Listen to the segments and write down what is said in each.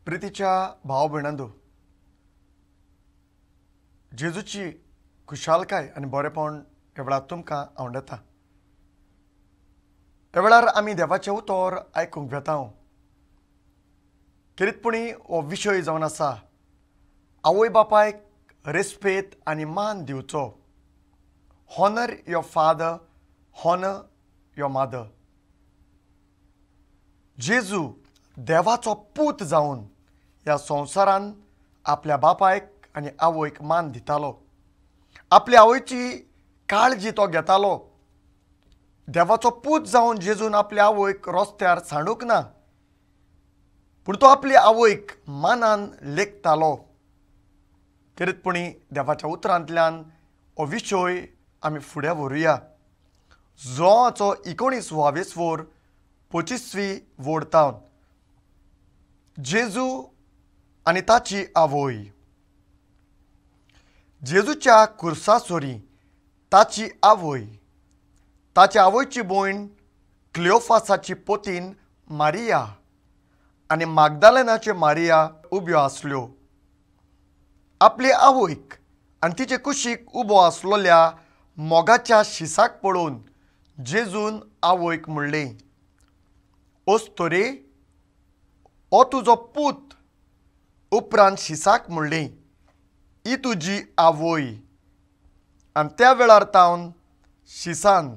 प्रितीच्या भाव भयणांदो जेजूची खुशालकाय आनी बरेपण ह्या वेळार तुमकां आवडटा. ह्या वेळार आमी देवाचें उतर आयकूंक वेता. किरीतपणी हो विशय जावन आसा आवय बापायक रेस्पेत आनी मान दिवचो. Honour your father, honour your mother. जेजू देवाचो पूत जावन ह्या संवसारान आपल्या बापायक आनी आवयक मान दितालो. आपल्या आवयची काळजी तो घेतालो. देवाचो पूत जावन जेजून आपल्या आवयक रस्त्यार सांडूंक ना, पूण तो आपल्या आवयक मानान लेखतालो. किरीतपणी देवाच्या उतरांतल्यान हो विशय आमी फुडें व्हरुया. जोआचो 19 25वी वोडतावन जेजू आनी ताची आवय. जेजूच्या कुर्सासोरी ताची आवय, ताच्या आवयची भयण क्लिओफासाची पोतीन मारिया आनी मागदालेनाचे मारिया उब्यो आसल्यो. आपले आवयक आनी तिचे कुशीक उबो आसलोल्या मोगाच्या शिसाक पळोवन जेजून आवयक म्हणलें, ओस्तोरे, हो तुजो पूत. उपरांत शिसाक म्हणलें, ही तुजी आवय. आनी त्या वेळार तावन शिसान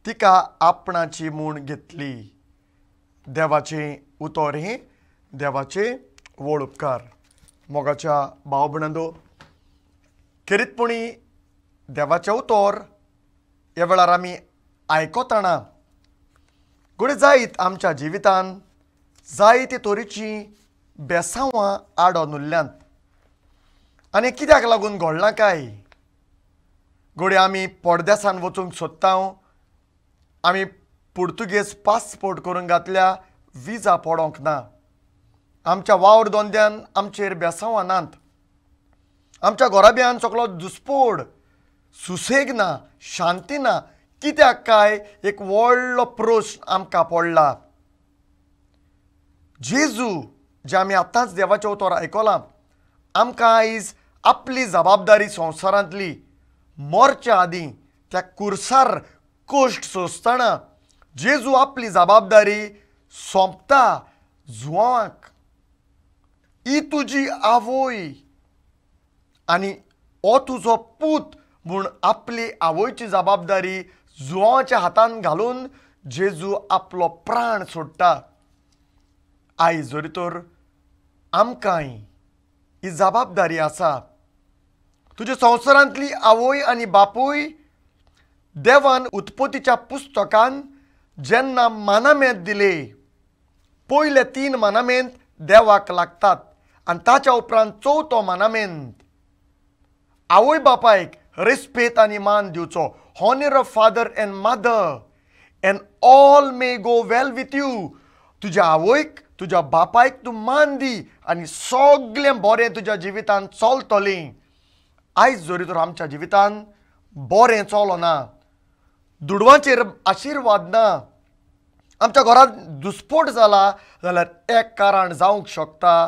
तिका आपणाची म्हूण घेतली. देवाचें उतर हें देवाचे व्हड उपकार. मोगाच्या भाव भयणांदो, किरीतपणी देवाचें उतर ह्या वेळार आमी आयकताना घडये जायत आमच्या जिवितान जायते तरेचीं बेसांवां आडोन उरल्यांत. आनी कित्याक लागून घडलां काय? घडये आमी परदेसान वचूंक सोदता. आमी पुर्तुगेज पासपोर्ट करून घातल्या, विजा पडोंक ना. आमच्या वावर दोंद्यान आमचेर बेसांवां नात. आमच्या घोराब्यान सगळो दुस्पोड, सुसेग ना, शांती ना. कित्याक काय? एक व्हडलो प्रस्न आमकां पडला. जेजू जे आमी आतांच देवाचें उतर आयकलां, आमकां आयज आपली जबाबदारी संवसारांतली मरच्या आदीं त्या कुर्सार कोश्ट सोंसतना जेजू आपली जबाबदारी सोंपता जुवांक. ही तुजी आवय आनी हो तुजो पूत म्हूण आपली आवयची जबाबदारी जुवांच्या हातान घालून जेजू आपलो प्राण सोडटा. आयज जरी तर आमकांय ही जबाबदारी आसा. तुज्या संवसारांतली आवय आनी बापूय देवान उत्पत्तीच्या पुस्तकान जेन्ना मानामेंत दिले, पयले 3 मानामेंत देवाक लागतात आनी ताच्या उपरांत 4थो मानामेंत आवय बापायक रेस्पेत आनी मान दिवचो. Honour of father and mother and all may go well with you. तुज्या आवयक तुज्या बापायक तूं मान दी आनी सगळें बरें तुज्या जिवितान चलतलें. आयज जरी तर आमच्या जिवितान बरें चलना, दुडवांचेर आशिर्वाद ना, आमच्या घरांत दुस्फोट जाला, जाल्यार एक कारण जावंक शकता.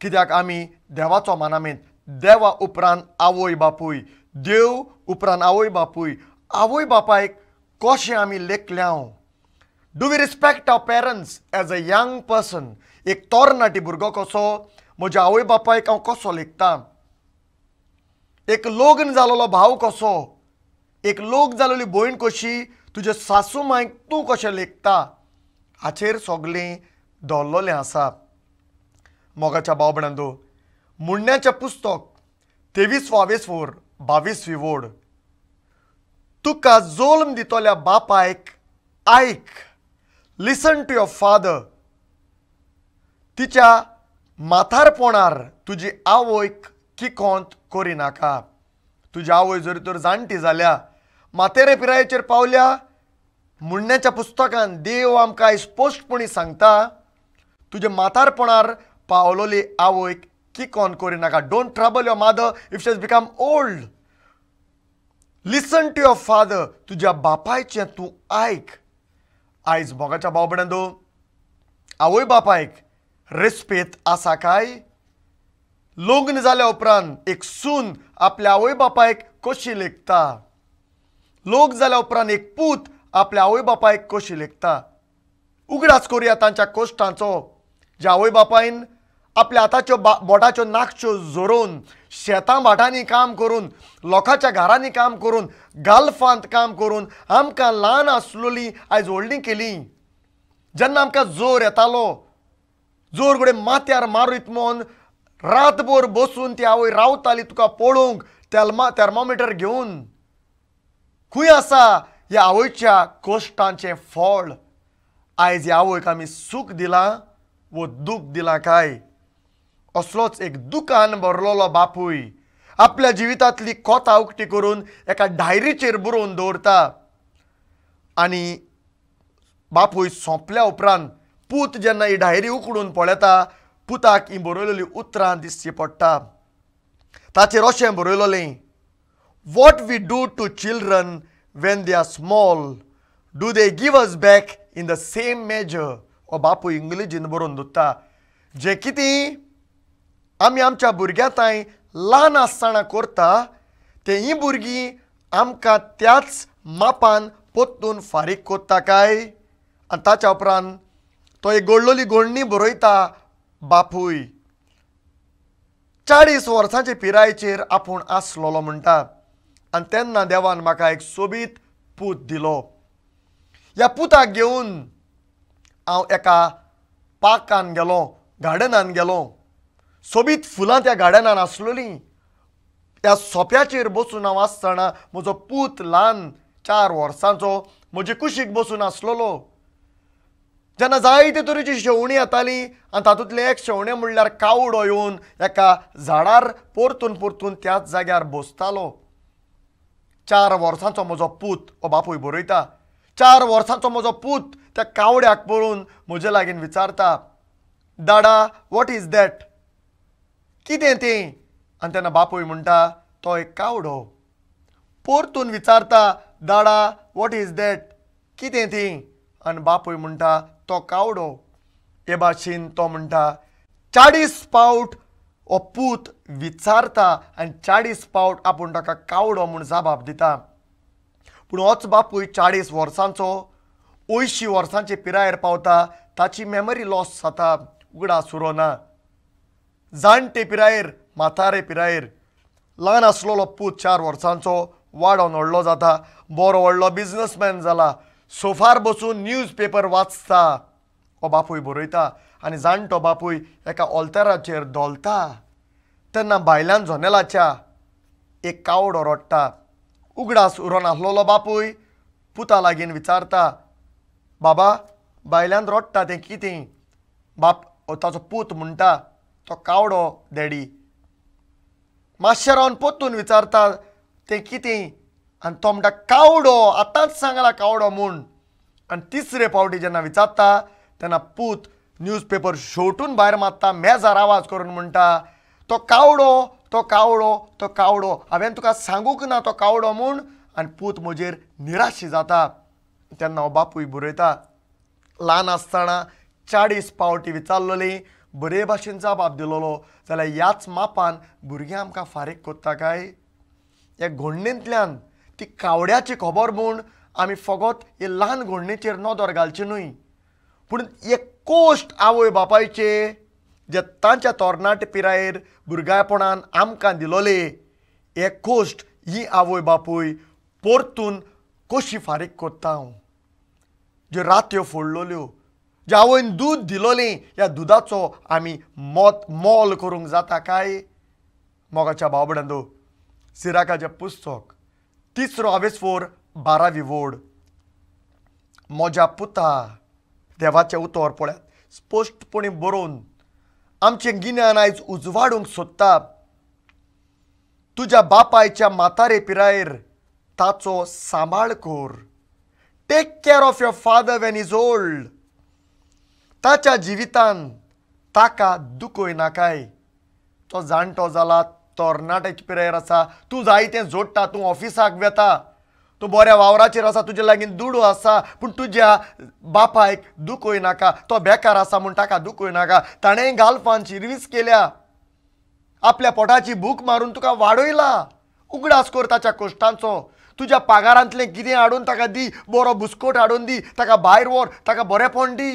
कित्याक आमी देवाचो मानामेंत, देवा उपरांत आवय बापूय, देव उपरांत आवय बापूय, आवय बापायक कशें आमी लेखल्यां. Do we respect our parents as a young person? एक तरणाटी भुरगो कसो म्हज्या आवय बापायक हांव कसो लेखतां? एक लग्न जालोलो भाव कसो, एक लोक जालोली भयण कशी, तुजे सासू मांयक तूं कशें लेखता? हाचेर सगळें दवरलेलें आसा. मोगाच्या भाव भयणांदो, मुन्याचें पुस्तक 23-22 वोड. तुका जल्म दितोल्या बापायक आयक. लिसन टू युअर फादर. तिच्या माथारपणार तुजी आवयक किकोंत करिनाका. तुजी आवय जरी तर जाणटी जाल्या, मातेरे पिरायेचेर पावल्या, मुन्याच्या पुस्तकान देव आमकां स्पश्टपणी सांगता, तुजे माथारपणार पावलोली आवयक किकोंत करिनाका. Don't trouble your mother if she has become old. Listen to your father. तुज्या बापायचें तूं आयक. आयज मोगाच्या भाव भयणांदो, आवय बापायक रेस्पेत आसा काय? लग्न जाल्या उपरांत एक सून आपल्या आवय बापायक कशी लेखता, लोक जाल्या उपरांत एक पूत आपल्या आवय बापायक कशी लेखता. उगडास करुया तांच्या कश्टांचो. ज्या आवय बापायन आपल्या हाताच्यो बोटाच्यो नाखच्यो जोरून शेतां भाटांनी काम करून, लोकांच्या घरांनी काम करून, गाल्फांत काम करून आमकां ल्हान आसलोली आयज व्हडलीं केली. जेन्ना आमकां जोर येतालो, जोर घोडे माथ्यार मारीत म्हूण रातभर बसून ती आवय रावताली तुका पळोवंक थर्मोमिटर घेवन. खंय आसा ह्या आवयच्या कश्टांचें फळ? आयज ह्या आवयक आमी सूख दिलां वो दूख दिलां काय? असलोच एक दुखान भरलोलो बापूय आपल्या जिवितांतली कोतां उक्ती करून एका डायरीचेर बरोवन दवरता. आनी बापूय सोंपल्या उपरांत पूत जेन्ना ही डायरी उकडून पळयता, पुताक ही बरयलेलीं उतरां दिश्टी पडटा. ताचेर अशें बरयलोलें, what we do to children when they are small do they give us back in the same measure. हो बापूय इंग्लिशीन बरोवन दवरता. जें कितें आमी आमच्या भुरग्यां ताईं ल्हान आसतना करता तें हीं भुरगीं आमकां त्याच मापान पोत्तून फारीक कोत्ता काय? आनी ताच्या उपरांत तो एक गोडलोली गोडणी बरयता बापूय. 40 वर्सांचे पिरायेचेर आपूण आसलोलो म्हणटा आनी तेन्ना देवान म्हाका एक सोबीत पूत दिलो. ह्या पुताक घेवन हांव एका पार्कान गेलो, गार्डनान गेलो. सोबीत फुलां त्या गार्डनान आसलोलीं. त्या सोप्याचेर बसून हांव आसतना म्हजो पूत ल्हान 4 वर्सांचो म्हजे कुशीक बसून आसलोलो. जेन्ना जायते तरेची शेवणीं येतालीं आनी तातूंतलें एक शेवणें म्हणल्यार कावडो येवन एका झाडार परतून परतून त्याच जाग्यार बसतालो. 4 वर्सांचो म्हजो पूत, हो बापूय बरयता, 4 वर्सांचो म्हजो पूत त्या कावड्याक पळोवन म्हजे लागीं विचारता, दाडा वॉट इज दॅट? कितें तें? आनी तेन्ना बापूय म्हणटा, तो एक कावडो. परतून विचारता, दाडा वॉट इज दॅट? कितें तें? आनी बापूय म्हणटा, तो कावडो. हे भाशेन तो म्हणटा. 40 फावट हो पूत विचारता आनी 40 फावट आपूण ताका कावडो म्हूण जापाप दिता. पूण होच बापूय 40 वर्सांचो 80 वर्सांचे पिरायेर पावता, ताची मेमरी लॉस जाता, उगडास उरोना. जाणटे पिरायेर, म्हातारे पिरायेर ल्हान आसलोलो पूत 4 वर्सांचो वाडोवन व्हडलो जाता, बरो व्हडलो बिझनसमॅन जाला, सोफार बसून न्यूज पेपर वाचता. हो बापूय बरयता. आनी जाणटो बापूय एका ऑल्तराचेर दोलता तेन्ना भायल्यान जनेलाच्या एक कावडो रडटा. उगडास उरोन आसलोलो बापूय पुता लागीं विचारता, बाबा भायल्यान रडटा तें कितें? ताचो पूत म्हणटा, तो कावडो डॅडी. मातशें रावन पोत्तून विचारता, तें कितें? आनी तो म्हणटा, कावडो, आतांच सांगला कावडो म्हूण. आनी तिसरे फावटी जेन्ना विचारता तेन्ना पूत न्यूज पेपर शेवटून भायर मारता, मेजार आवाज करून म्हणटा, तो कावडो, तो कावडो, तो कावडो. हांवें तुका सांगूंक ना तो कावडो म्हूण. आनी पूत म्हजेर निराशी जाता. तेन्ना हो बापूय बरयता, ल्हान आसतना 40 फावटी विचारलोली, बरे भाशेन जबाब दिलोलो, जाल्यार ह्याच मापान भुरगीं आमकां फारीक कोत्ता काय? ह्या घोडणेंतल्यान ती कावड्याची खबर म्हूण आमी फकत हे ल्हान घोडणेचेर नदर घालचें न्हय, पूण एक कोश्ट आवय बापायचे जे तांच्या तरणाटे पिरायेर भुरगेपणान आमकां दिलोले, हे कोश्ट ही आवय बापूय परतून कशी फारीक कोत्ता. ज्यो रातयो फोडलोल्यो, ज्या आवयन दूद दिलोलें, ह्या दुदाचो आमी मोल करूंक जाता काय? मोगाच्या भावबंदो, सिराकाचें पुस्तक 3 आवेसफोर 12वी वोड. म्हज्या पुता, देवाचें उतर पळयात, स्पश्टपणी बरोवन आमचें गिन्यान आयज उजवाडूंक सोदता. तुज्या बापायच्या म्हातारे पिरायेर ताचो सांबाळ कर. Take care of your father when is old. ताच्या जिवितान ताका दुखय नाकाय. तो जाणटो जाला, तरणाट्याच्या पिरायेर आसा, तूं जाय तें जोडटा, तूं ऑफिसाक वेता, तूं बऱ्या वावराचेर आसा, तुजे लागीं दुडू आसा, पूण तुज्या बापायक दुखोय नाका. तो बेकार आसा म्हूण ताका दुखोय नाका. ताणें गालफान शिरवीस केल्या, आपल्या पोटाची भूक मारून तुका वाडयला. उगडास कर ताच्या कश्टांचो. तुज्या पागारांतलें कितें हाडून ताका दी, बरो बुस्कोट हाडून दी, ताका भायर व्हर, ताका बरेपण दी.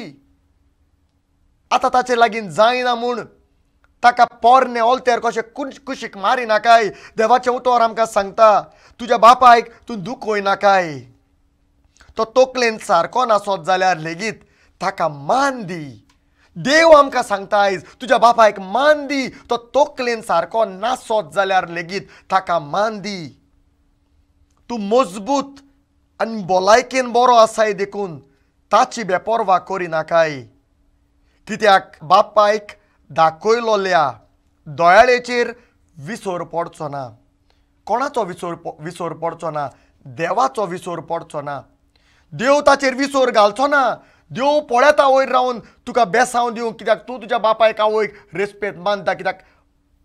आतां ताचे लागीं जायना म्हूण ताका पोरने ओलतेर कशें कुशीक मारी नाकाय. देवाचें उतर आमकां सांगता, तुज्या बापायक तूं दुखोय नाकाय. तो तकलेन सारको नासत जाल्यार लेगीत ताका मान दी. देव आमकां सांगता आयज, तुज्या बापायक मान दी. तो तकलेन सारको नासत जाल्यार लेगीत ताका मान दी. तूं मजबूत आनी भलायकेन बरो आसाय देखून ताची बेपर्वा करी नाकाय. कित्याक बापायक दाखयलोल्या दोयाळेचेर विसर पडचो ना. कोणाचो विसर पडचो ना? देवाचो विसर पडचो ना. देव ताचेर विसर घालचो ना. देव पळयता वयर रावन तुका बेसांव दिवंक, कित्याक तूं तुज्या बापायक आवयक रेस्पेद मानता. कित्याक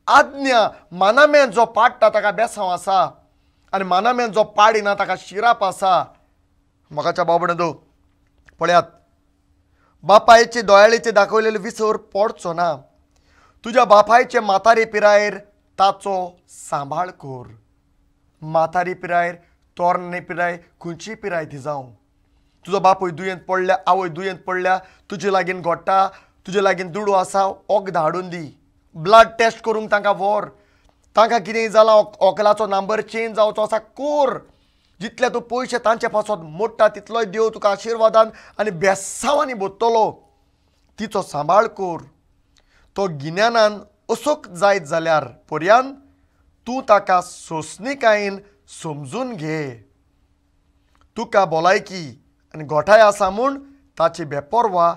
आज्ञा मानामेन जो पाडटा ताका बेसांव आसा, आनी मानामेन जो पाडिना ताका शिराप आसा. मोगाच्या बाबडो पळयात, बापायचे दोयाळेचे दाखयलेले विसर पडचो ना. तुज्या बापायचे म्हातारे पिरायेर ताचो सांबाळ कर. म्हातारी पिरायेर, तोरणे पिराय, खंयची पिराय ती जावं, तुजो बापूय दुयेंत पडल्या, आवय दुयेंत पडल्या, तुजे लागीं घोट्टा, तुजे लागीं दुडू आसा, वखद हाडून दी. ब्लड टेस्ट करूंक तांकां व्हर. तांकां कितेंय जालां, ओकलाचो नंबर चेंज जावचो आसा कर. जितले तूं पयशे तांचे पासत मोडटा तितलोय देव तुका आशिर्वादान आनी बेसांवांनी भोगतलो. तिचो सांबाळ कर. तो गिन्यानान असोक जायत जाल्यार पर्यान तूं ताका सोंसणीकायेन समजून घे. तुका भलायकी आनी गोठाय आसा म्हूण ताची बेपर्वा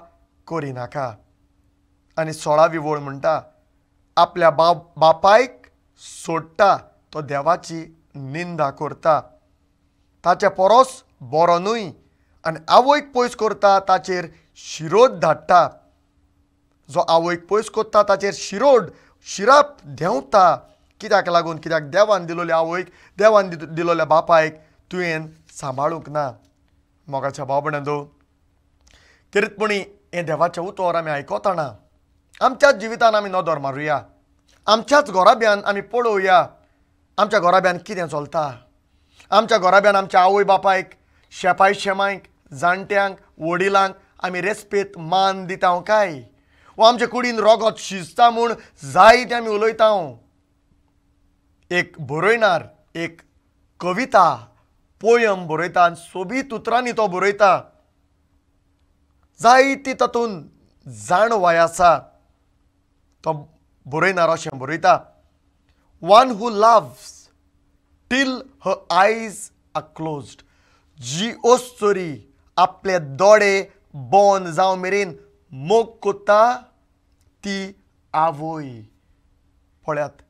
करी नाका. आनी 16वी वळ म्हणटा, आपल्या बापायक सोडटा तो देवाची निंदा करता. ताचे परस बरो न्हय आनी आवयक पयस करता ताचेर शिरोड धाडटा. जो आवयक पयस करता ताचेर शिराप देंवता. कित्याक लागून? कित्याक देवान दिलोल्या आवयक, देवान दिलोल्या बापायक तुवें सांबाळूंक ना. मोगाच्या भाव भयणींनो, किरीतपणी हें देवाचें उतर आमी आयकतना आमच्याच जिवितान आमी नदर मारुया. आमच्याच घोराब्यान आमी पळोवया आमच्या घोराब्यान कितें चलता. आमच्या घोराब्यान आमच्या आवय बापायक, शेपाय शेमायक, जाणट्यांक, वडिलांक आमी रेस्पेद मान दिता काय? वा आमचे कुडीन रोगत शिजता म्हूण जायते आमी उलयता. एक बरयणार एक कविता, पोयम बरयता आनी सोबीत उतरांनी तो बरयता. जायती तातूंत जाणवाय आसा. तो बरयणार अशें बरयता, वन हू लव्स टील हर आयज आर क्लोज्ड. जी ओस्तोरी आपले दोळे बंद जावं मेरेन मोग कोत्ता ती आवय. पळयात,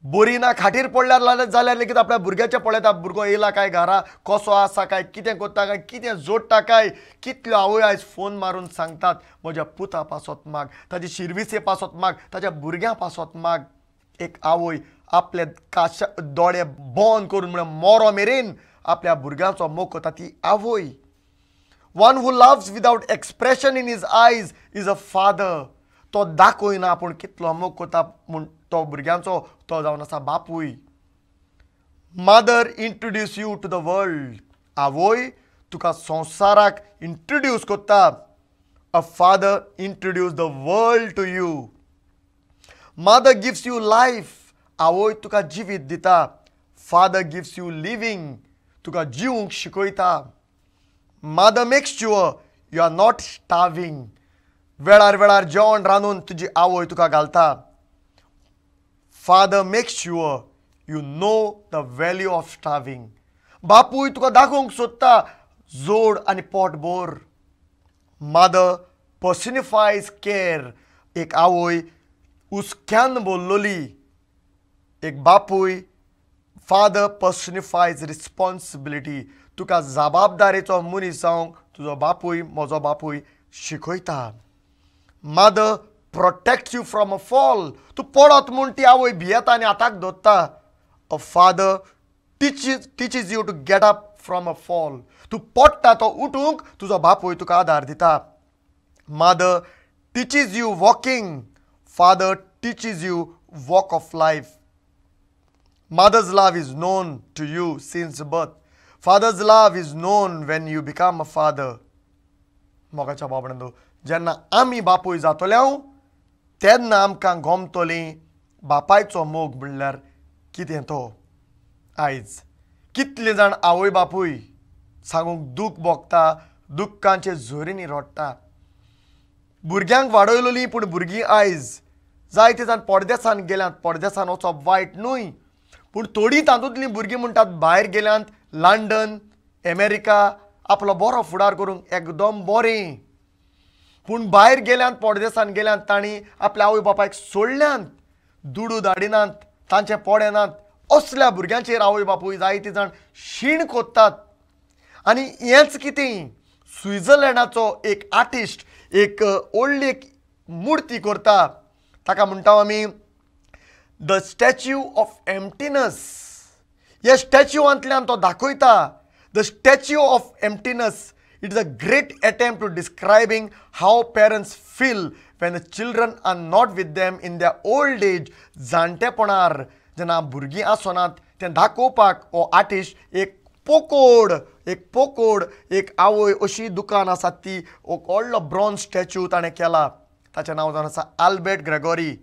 बरी ना खाटीर पडल्यार जाल्यार लेगीत आपल्या भुरग्याचें पळयता. भुरगो येयला काय घरा, कसो आसा काय, कितें कोत्ता काय, कितें जोडटा काय. कितल्यो आवय आयज फोन मारून सांगतात, म्हज्या पुता पासत माग, ताची शिरविसे पासत माग, ताच्या भुरग्यां पासत माग. एक आवय आपले दोळे बंद करून म्हळ्यार मोरो मेरेन आपल्या भुरग्याचो मोग कोता ती आवय. One who loves without expression in his eyes is a father. तो दाखयना पूण कितलो मोग कोता म्हूण तो भुरग्यांचो तो जावन आसा बापूय. Mother introduce you to the world. आवय तुका संवसाराक इंट्रोड्यूस कोत्ता. A father introduce the world to you. Mother gives you life. आवय तुका जिवीत दिता. Father gives you living. तुका जिवंक शिकयता. Mother makes sure you are not starving. वेळार वेळार जेवण रांदून तुजी आवय तुका घालता. Father makes sure you know the value of starving. बापूय तुका दाखोवंक सोदता जोड आनी पोट भर. Mother पर्सनिफायज care. एक आवय हुस्क्यान भरलोली. एक बापूय, फादर पर्सनिफायज रिस्पॉन्सिबिलिटी. तुका जबाबदारेचो मनीस जावंक तुजो बापूय, म्हजो बापूय शिकयता. Mother protects you from a fall. तूं पडत म्हूण ती आवय भियेता आनी हाताक धरता. A father teaches you to get up from a fall. तूं पडटा तो उठूंक तुजो बापूय तुका आदार दिता. Mother teaches you walking. Father teaches you walk of life. Mother's love is known to you since birth. Father's love is known when you become a father. मोगाच्या बाबडो जेन्ना आमी बापूय जातले तेन्ना आमकां गोमतली बापायचो मोग म्हणल्यार कितें तो. आयज कितले जाण आवय बापूय सांगूंक दूख भोगता, दुख्खांचे झोरींनी रडटा. भुरग्यांक वाडयलोलीं पूण भुरगीं आयज जायते जाण पडदेसान गेल्यांत. पडदेसान वचप वायट न्हय, पूण थोडीं तातूंतलीं भुरगीं म्हणटात भायर गेल्यांत लंडन अमेरिका आपलो बरो फुडार करूंक एकदम बरें. पूण भायर गेल्यांत पडदेसान गेल्यांत तांणी आपल्या आवय बापायक सोडल्यांत. दुडू धाडिनात, तांचे पडेनात. असल्या भुरग्यांचेर आवय बापूय जायतीं जाण शीण कोत्तात. आनी हेंच कितें स्वित्झर्लंडाचो एक आर्टिस्ट एक व्हडली एक मुर्ती करता. ताका म्हणटा आमी द स्टॅच्यू ऑफ एम्प्टीनस. ह्या स्टॅच्यूआंतल्यान तो दाखयता the statue of emptiness. It is a great attempt to describing how parents feel when the children are not with them in the old age. जाणटेपणार जेन्ना भुरगीं आसनात तें दाखोवपाक हो आर्टिस्ट एक पोकोड एक आवय अशी दुकान आसा ती व्हडलो ब्रॉन्झ स्टॅच्यू ताणें केला. ताचें नांव जावन आसा Albert Gregory.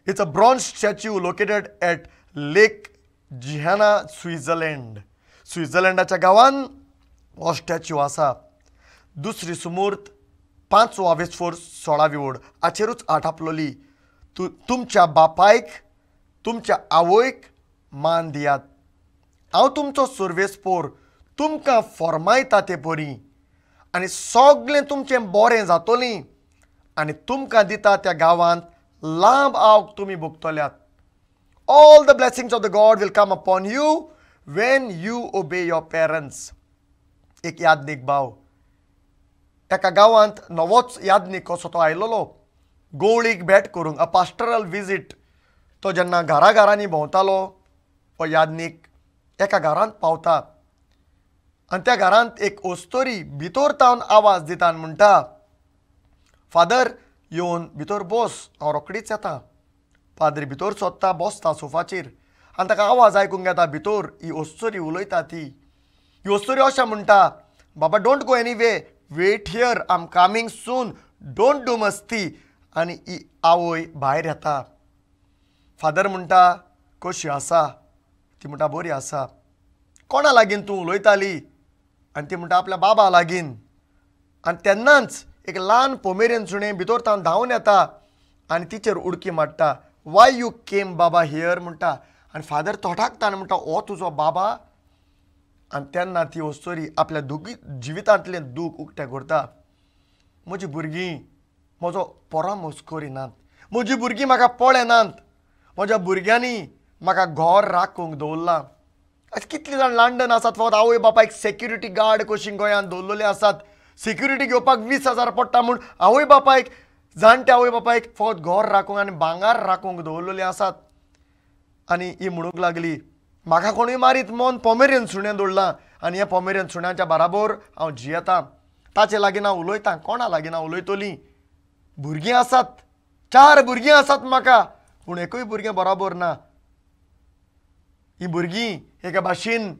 It's a bronze statue located at Lake Geneva, Switzerland. स्वित्झर्लंडाच्या गांवान हो स्टॅच्यू आसा. दुसरी सुमूर्त 5 फेर 16 वोड हाचेरूच आटापलोली. तुमच्या बापायक तुमच्या आवयक मान दियात. हांव तुमचो सर्वेस्पोर तुमकां फॉर्मायता ते परी आनी सगळें तुमचें बरें जातोलीं आनी तुमकां दिता त्या गांवांत लांब आवक तुमी भोगतल्यात. All the blessings of the god will come upon you when you obey your parents. एक यादनीक भाव एका गांवांत नवोच यादनीक कसो तो आयलोलो गवळीक भेट करूंक. अ पास्टरल विजीट. तो जेन्ना घरांनी भोंवतालो हो यादनीक एका घरांत पावता आनी त्या घरांत एक ओस्तोरी भितर तावन आवाज दिता आनी म्हणटा फादर येवन भितर बस हांव रोखडीच येता. पाद्री भितर सोदता बसता सोफाचेर आनी ताका आवाज आयकूंक येता भितर ही ओस्तोरी उलयता ती. ही ओस्तोरी अशें म्हणटा बाबा don't go any way wait here I am coming soon don't do मस्ती. आनी ही आवय भायर येता. फादर म्हणटा कशी आसा. ती म्हणटा बरी आसा. कोणा लागीं तूं उलयताली. आनी ती म्हणटा आपल्या बाबा लागीं. आनी तेन्नाच एक ल्हान पोमेरियन सुणें भितर तावन धांवन येता आनी तिचेर उडकी मारता. वाय यू केम बाबा हियर म्हणटा. आनी फादर तोठाकता आनी म्हणटा हो तुजो बाबा. आनी तेन्ना ती ओस्तोरी आपल्या जिवितांतलें दूख उक्तें करता. म्हजीं भुरगीं म्हजो परामोस करिनात. म्हजीं भुरगीं म्हाका पळयनात. म्हज्या भुरग्यांनी म्हाका घर राखूंक दवरलां. आयज कितलीं जाण लंडन आसात फकत आवय बापायक सेक्युरिटी गार्ड कशी गोंयांत दवरलेले आसात. सिक्युरिटी घेवपाक 20,000 पडटा म्हूण आवय बापायक जाणटे आवय बापायक फकत घर राखूंक आनी भांगार राखूंक दवरलेले आसात. आनी ही म्हणूंक लागली म्हाका कोणूय मारीत मन पोमेरियन सुणें दवरलां आनी हे पोमेरियन सुण्याच्या बराबर हांव जियेतां. ताचे लागीं हांव उलयतां. कोणा लागीं हांव उलयतलीं. भुरगीं आसात 4 भुरगीं आसात म्हाका पूण एकूय भुरगें बराबर ना. ही भुरगीं एका भाशेन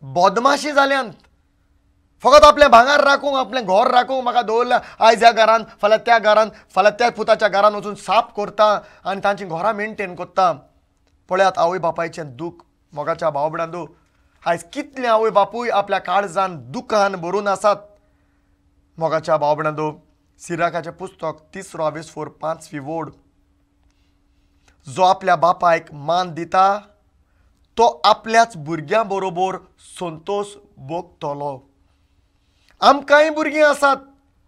बदमाशी जाल्यांत. फकत आपलें भांगार राखूंक आपलें घर राखूंक म्हाका दवरल्या. आयज ह्या घरांत फाल्यां त्या घरांत फाल्यां त्या पुताच्या घरांत वचून साफ करता आनी तांचीं घरां मेंटेन करता. पळयात आवय बापायचें दूख. मोगाच्या भाव भयणांनो आयज कितले आवय बापूय आपल्या काळजान दुखान भरून आसात. मोगाच्या भाव भयणांनो सिराकाचें पुस्तक 3 वोड. जो आपल्या बापायक मान दिता तो आपल्याच भुरग्यां बरोबर संतोष भोगतलो. आमकांय भुरगीं आसात.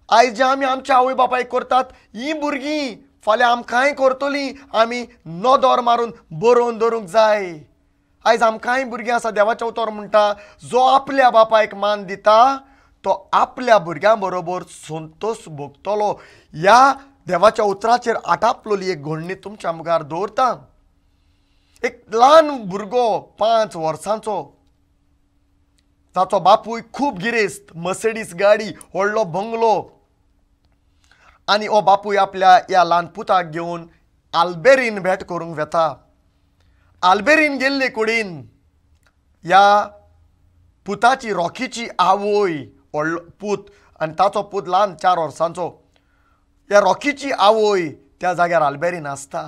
आयज जे आमी आमच्या आवय बापायक करतात ही भुरगीं फाल्यां आमकांय करतलीं. आमी नदर मारून बरोवन दवरूंक जाय. आयज आमकांय भुरगीं आसा. देवाचें उतर म्हणटा जो आपल्या बापायक मान दिता तो आपल्या भुरग्यां बरोबर संतोष भोगतलो. ह्या देवाच्या उतराचेर आटापलोली एक घडणी तुमच्या मुखार दवरता. एक ल्हान भुरगो 5 वर्सांचो ताचो बापूय खूब गिरेस्त, मर्सिडीज गाडी, व्हडलो बंगलो, आनी हो बापूय आपल्या ह्या ल्हान पुताक घेवन आल्बेरीन भेट करूंक वेता. आल्बेरीन गेल्ले कुडीन ह्या पुताची रॉकीची आवय, व्हडलो पूत आनी ताचो पूत ल्हान 4 वर्सांचो, ह्या रॉकीची आवय त्या जाग्यार आल्बेरीन आसता.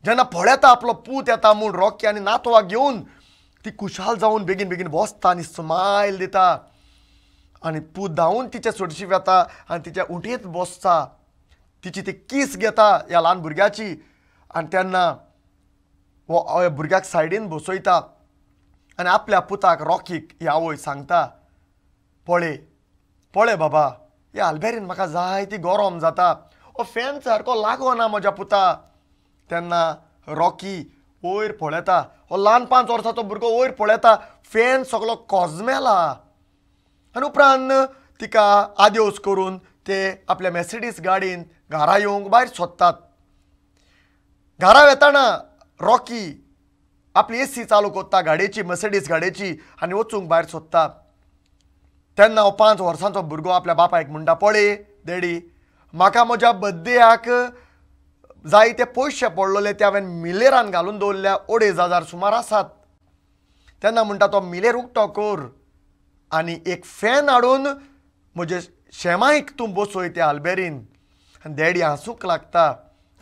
जेन्ना पळयता आपलो पूत येता म्हूण रॉकी आनी नातवाक घेवन, ती खुशाल जावन बेगीन बेगीन बसता आनी स्मायल दिता आनी पूत धांवन तिचे सुटशी वेता आनी तिच्या उंटयेंत बसता. तिची ती किस घेता ह्या ल्हान भुरग्याची आनी तेन्ना हो भुरग्याक सायडीन बसयता आनी आपल्या पुताक रॉकीक ही आवय सांगता, पळय पळय बाबा, हे आल्बेरीन म्हाका जाय ती गरम जाता, हो फॅन सारको लागना म्हज्या पुता. तेन्ना रॉकी वयर पळयता, हो ल्हान 5 वर्सांचो भुरगो वयर पळयता, फॅन सगळो कोजमेला. आनी उपरांत तिका आदेवस करून ते आपल्या मर्सिडीज गाडयेन घरा येवंक भायर सोदतात. घरा वेताना रॉकी आपली एसी चालू करता गाडयेची, मर्सिडीज गाडयेची, आनी वचूंक भायर सोदता. तेन्ना हो 5 वर्सांचो भुरगो आपल्या बापायक म्हणटा, पळय डॅडी, म्हाका म्हज्या बर्थडेक जायते पयशे पडलेले ते हांवें मिलेरान घालून दवरल्या, 2,500 सुमार आसात. तेन्ना म्हणटा तो मिलेर उक्तो कर आनी एक फॅन हाडून म्हजे शेमायक तूं बसय त्या आल्बेरीन. आनी डॅडी हांसूंक लागता,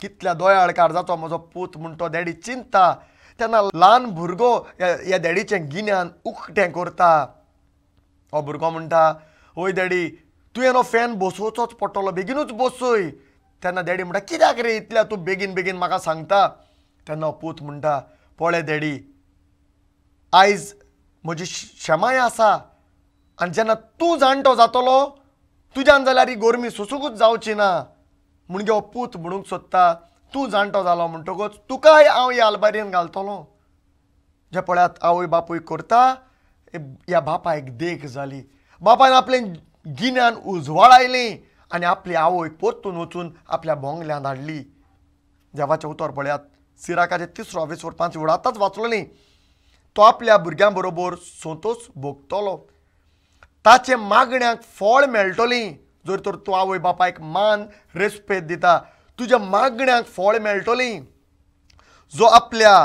कितल्या दोयाळ काळजाचो म्हजो पूत म्हूण तो डॅडी चिंतता. तेन्ना ल्हान भुरगो ह्या डॅडीचें गिन्यान उक्तें करता. हो भुरगो म्हणटा, ओय डॅडी, तुवें हो फॅन बसोवचोच पडटलो, बेगीनूच बसय. तेन्ना डॅडी म्हणटा, कित्याक रे इतल्या तूं बेगीन बेगीन म्हाका सांगता. तेन्ना पूत म्हणटा, पळय डॅडी, आयज म्हजी शेमाय आसा आनी जेन्ना तूं जाणटो जातलो तुज्यान जाल्यार ही गोरमी सोंसूंकूच जावची ना. म्हणजे हो पूत म्हणूंक सोदता, तूं जाणटो जालो म्हणटकूच तुकाय हांव ह्या आल्बेरीन घालतलो. जे पळयात आवय बापूय करता, ह्या बापायक देख जाली. बापायन आपलें गिन्यान उजवाडायलें आनी आपली आवय परतून वचून आपल्या बोंगल्यांत हाडली. देवाचें उतर पळयात, सिराकाचे 3रो एपिसोड 5 आतांच वाचलेलीं. तो आपल्या भुरग्यां बरोबर संतोश भोगतलो. ताचे मागण्यांक फळ मेळटलीं जर तर तूं आवय बापायक मान रेस्पेद दिता. तुज्या मागण्यांक फळ मेळटलीं. जो आपल्या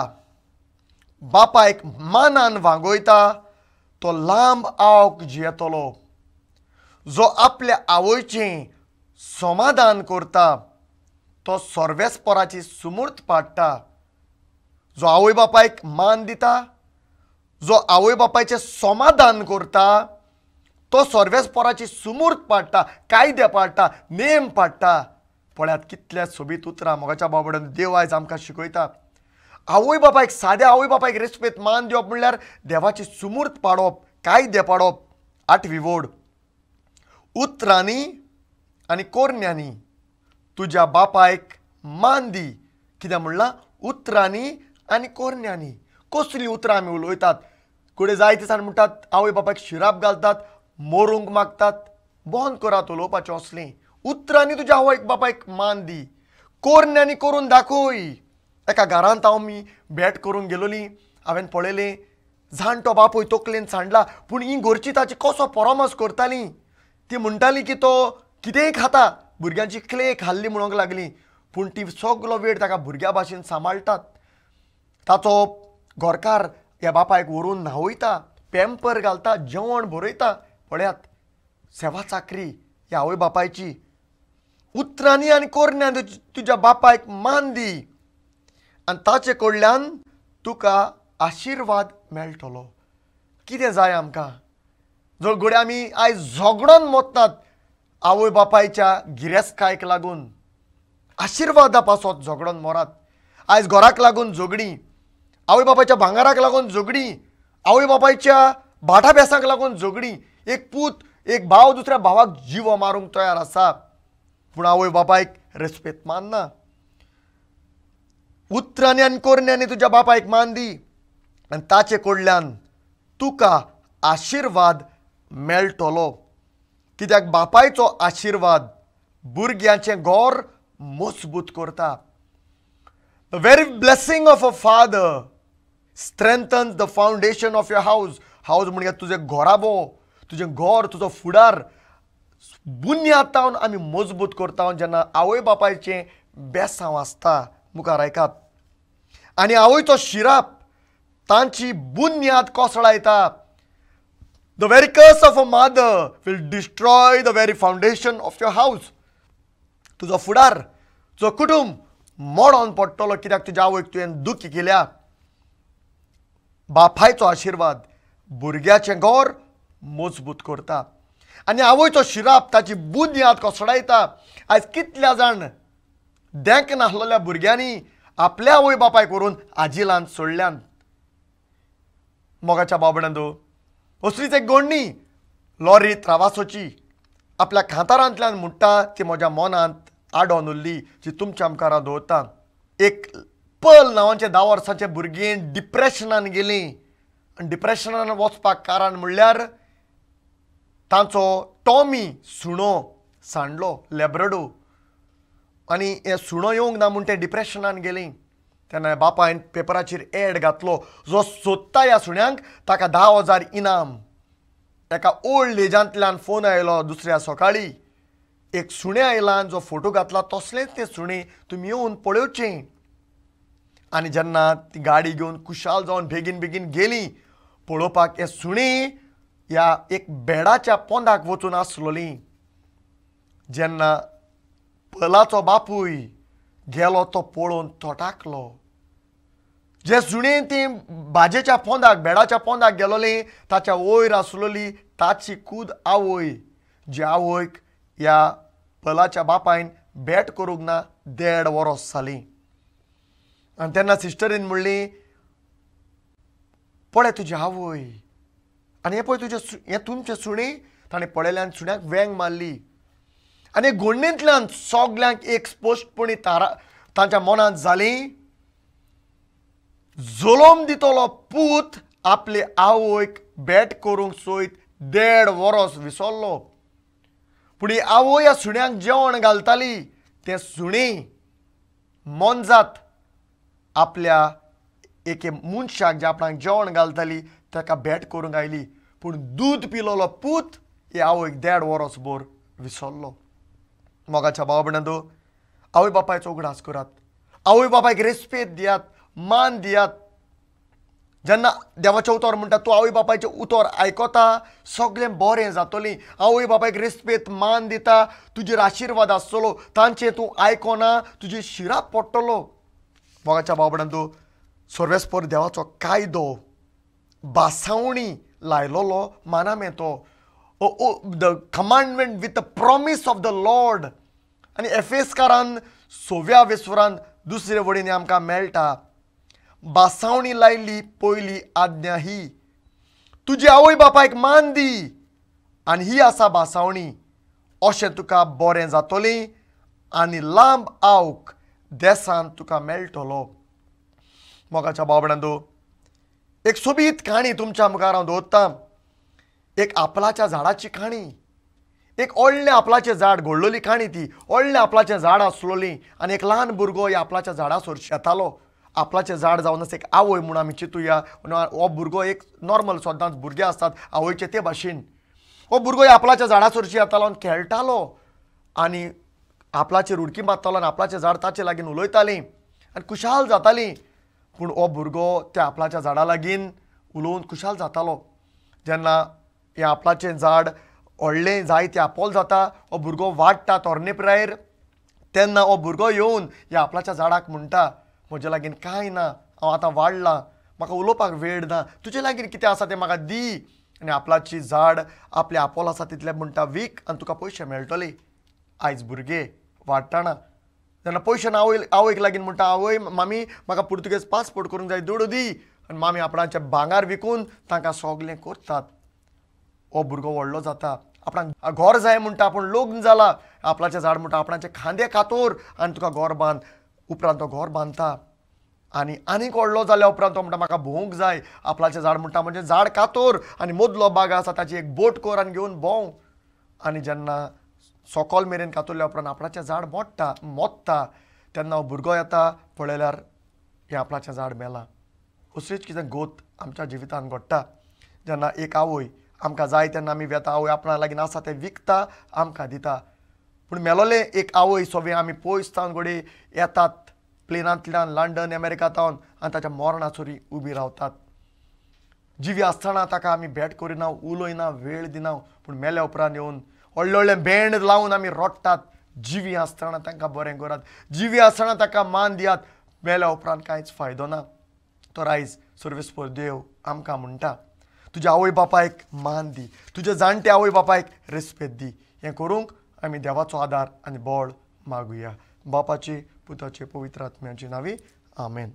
बापायक मानान वागयता तो लांब आवक जियेतलो. जो आपल्या आवयचें समाधान करता तो सर्वेस्पराची सुमूर्त पाडटा. जो आवय बापायक मान दिता, जो आवय बापायचें समाधान करता तो सर्वेस्पराची सुमूर्त पाडटा, कायदे पाडटा, नेम पाडटा. पळयात कितल्या सोबीत उतरां मोगाच्या बाबड्यान देव आयज आमकां शिकयता. आवय बापायक, साद्या आवय बापायक रेस्पेद मान दिवप म्हणल्यार देवाची सुमूर्त पाडप, कायदे पाडप. 8वी वोड, उतरांनी आनी कोरण्यांनी तुज्या बापायक मान दी. कित्याक म्हणलां उतरांनी आनी कोरण्यांनी. कसलीं उतरां आमी उलयतात, कुडे जाय दिसान म्हणटात आवय बापायक शिराप घालतात, मोरूंक मागतात. बंद करात उलोवपाचें असलें. उतरांनी तुज्या आवयक बापायक मान दी, कोरण्यांनी करून दाखय. एका घरांत आमी भेट करूंक गेलोलीं, हांवें पळयलें जाणटो बापूय तकलेन सांडला, पूण ही घरची ताची कसो परमस करताली. ती म्हणटाली की तो कितेंय खाता, भुरग्यांची क्ले खाल्ली म्हणूंक लागली, पूण ती सगलो वेळ ताका भुरग्या भाशेन सांबाळटात. ताचो घरकार ह्या बापायक व्हरून न्हावयता, पॅम्पर घालता, जेवण भरयता. पळयात सेवा चाकरी ह्या आवय बापायची. उतरांनी आनी कोरण्यांनी तुज्या बापायक मान दी आनी ताचे कडल्यान तुका आशिर्वाद मेळटलो. कितें जाय आमकां? जर घडये आमी आयज झगडोन मोडटात आवय बापायच्या गिरेस्तकायेक लागून, आशिर्वादा पासत झगडोन मरात. आयज घराक लागून झगडीं, आवय बापायच्या भांगराक लागून झगडीं, आवय बापायच्या भाटा बेसांक लागून झगडीं. एक पूत एक भाव दुसऱ्या भावाक जिवो मारूंक तयार आसा, पूण आवय बापायक रेस्पेद मानना. उतरांनी आनी कोरण्यांनी तुज्या बापायक मान दी आनी ताचे कडल्यान तुका आशिर्वाद मेळटलो. कित्याक बापायचो आशिर्वाद भुरग्याचें घर मजबूत करता. The very blessing of a father strengthens the foundation of your house. House म्हणजे तुजें घोराबो, तुजें घर, तुजो फुडार बुन्यादावन आमी मजबूत करता जेन्ना आवय बापायचें बेसांव आसता. मुखार आयकात. आनी आवयचो शिराप तांची बुन्याद कोसळायता. The very curse of a mother will destroy the very foundation of your house. तुजो फुडार, तुजो कुटुंब मोडोन पडटलो कित्याक तुज्या आवयक तुवें दुख्ख केल्या. बापायचो आशिर्वाद भुरग्याचें घर मजबूत करता. आनी आवयचो शिराप ताची बुन्याद कोसळायता. आयज कितल्या जाण देंक नासलेल्या भुरग्यांनी आपल्या आवय बापायक व्हरून आजिलांत सोडल्यान. मोगाच्या बाबड्यांदो, असलीच एक गोडणी लॉरी त्रावासोची आपल्या खातारांतल्यान म्हणटा ती म्हज्या मनांत आडोन उरली जी तुमच्या मुखार दवरता. एक पल नांवाचें 10 वर्साचें भुरगें डिप्रेशनान गेलीं. आनी डिप्रेशनान वचपाक कारण म्हणल्यार तांचो टॉमी सुणो सांडलो, लॅब्राडो. आनी हें सुणो येवंक ना म्हूण ते डिप्रेशनान गेलीं. तेन्ना बापायन पेपराचेर एड घातलो, जो सोदता ह्या सुण्यांक ताका 10,000 इनाम. एका ओल्ड एजांतल्यान फोन आयलो दुसऱ्या सकाळीं, एक सुणें आयलां जो फोटो घातला तसलेंच तें सुणें तुमी येवन पळोवचें. आनी जेन्ना ती गाडी घेवन कुशाल जावन बेगीन बेगीन गेलीं पळोवपाक, हें सुणें ह्या एक बेडाच्या पोंदाक वचून आसलोलीं. जेन्ना पलाचो बापूय गेलो तो पळोवन तोटाकलो. जे सुणें तें भाजेच्या पोंदाक, बेडाच्या पोंदाक गेलोलें ताच्या वयर आसलोली ताची कूद आवय, जी आवयक ह्या पलाच्या बापायन भेट करूंक ना 1.5 वर्स जालीं. आनी तेन्ना सिस्टरीन म्हणली, पळय तुजी आवय आनी हें पळय तुजें हें तुमचें सुणें. ताणें पळयल्यान सुण्याक वेंग मारली. आनी घोडणेंतल्यान सगल्यांक एक स्पश्टपणी तांच्या मनांत जाली, जलोम दितलो पूत आपले आवयक भेट करूंक सोयत 1.5 वर्स विसरलो. पूण ही आवय ह्या सुण्यांक जेवण घालताली. तें सुणें मोनजात आपल्या एके मनशाक जे आपणाक जेवण घालताली ताका भेट करूंक आयली. पूण दूद पिलोलो पूत ही आवयक 1.5 वर्स भर विसरलो. मोगाच्या भावा भयणांनो, आवय बापायचो उगडास करात. आवय बापायक रेस्पेद दियात, मान दियात. जेन्ना देवाचें उतर म्हणटा तूं आवय बापायचें उतर आयकता सगळें बरें जातलें. आवय बापायक रेस्पेद मान दिता, तुजेर आशिर्वाद आसतलो. तांचें तूं आयकना तुजी शिराप पडटलो. मोगाच्या भावा भयणांनो, सर्वेस्पर देवाचो कायदो बासावणी लायलोलो मानामे तो. The commandment with the promise of the Lord. आनी एफेसकारान 6व्या वेसुरान दुसरे वडीन आमकां मेळटा. बासावणी लायली पयली आज्ञा ही, तुजी आवय बापायक मान दी आनी ही आसा बासावणी. अशें तुका बरें जातलें आनी लांब आवक देसान तुका मेळटलो. मोगाच्या भावा भयणांनो, एक सोबीत काणी तुमच्या मुखार हांव दवरतां. एक आपलाच्या झाडाची काणी. एक व्हडलें आपलाचें झाड, घडलोली काणी ती. व्हडलें आपलाचें झाड आसलोलीं आनी एक ल्हान भुरगो ह्या आपलाच्या झाडा सोर शेतालो. आपलाचें झाड जावन एक आवय म्हूण आमी चिंतुया. हो भुरगो एक नॉर्मल सदांच भुरगे आसतात आवयचे ते भाशेन. हो भुरगो ह्या आपलाच्या झाडा सोरशी येतालो आनी खेळटालो आनी आपलाचेर उडकी मारतालो आनी आपलाचें झाड ताचे लागीं उलयतालीं आनी खुशाल जातालीं. पूण हो भुरगो त्या आपलाच्या झाडा लागीं उलोवन खुशाल जातालो. जेन्ना हें आपलाचें झाड व्हडलें जाय तें आपोल जाता, हो भुरगो वाडटा तोरणे पिरायेर, तेन्ना हो भुरगो येवन ह्या आपलाच्या झाडाक म्हणटा, म्हजे लागीं कांय ना, हांव आतां वाडलां, म्हाका उलोवपाक वेळ ना, तुजे लागीं कितें आसा तें म्हाका दी. आनी आपलाची झाड आपलें आपोल आसा तितलें म्हणटा वीक आनी तुका पयशे मेळटले. आयज भुरगे वाडटाना जेन्ना पयशे ना आवयक लागीं म्हणटा, आवय मामी म्हाका पुर्तुगेज पासपोर्ट करूंक जाय, दुडू दी. आनी मामी आपणाचें भांगार विकून तांकां सगलें करतात. हो भुरगो व्हडलो जाता, आपणाक घर जाय म्हणटा, आपूण लग्न जाला, आपलाचें झाड म्हणटा आपणाचे खांदे कातोर आनी तुका घर बांद. उपरांत तो घर बांदता आनी आनीक व्हडलो जाल्या उपरांत तो म्हणटा म्हाका भोंवंक जाय. आपलाचें झाड म्हणटा म्हणजे झाड कातोर आनी मदलो बाग आसा ताची एक बोट कर आनी घेवन भोंव. आनी जेन्ना सोकोल मेरेन कातरल्या उपरांत आपणाचें झाड मोडटा तेन्ना हो भुरगो येता, पळयल्यार हें आपणाचें झाड मेलां. असलीच कितें गोत आमच्या जिवितांत घडटा. जेन्ना एक आवय आमकां जाय तेन्ना आमी वेता आवय आपणा लागीं आसा तें विकता आमकां दिता. पूण मेलोले एक आवय सोबे आमी पयस तावन घोडी येतात प्लेनांतल्यान लंडन अमेरिकांतावन आनी ताच्या मोरणाचोरी उबी रावतात. जिवी आसतना ताका आमी भेट करिना उलयना वेळ दिना पूण मेल्या उपरांत येवन व्हडले व्हडले बँड लावन आमी रोडटात. जिवी आसतना तांकां बरें करात, जिवी आसतना ताका मान दियात. मेल्या उपरांत कांयच फायदो ना. तो आयज सर्वेस्पर देव आमकां म्हणटा तुज्या आवय बापायक मान दी, तुज्या जाणट्या आवय बापायक रेस्पेद दी. हें करूंक आमी देवाचो आदार आनी बळ मागुया. बापाचे पुताचे पवित्र आत्म्याचे नांवी आमेन.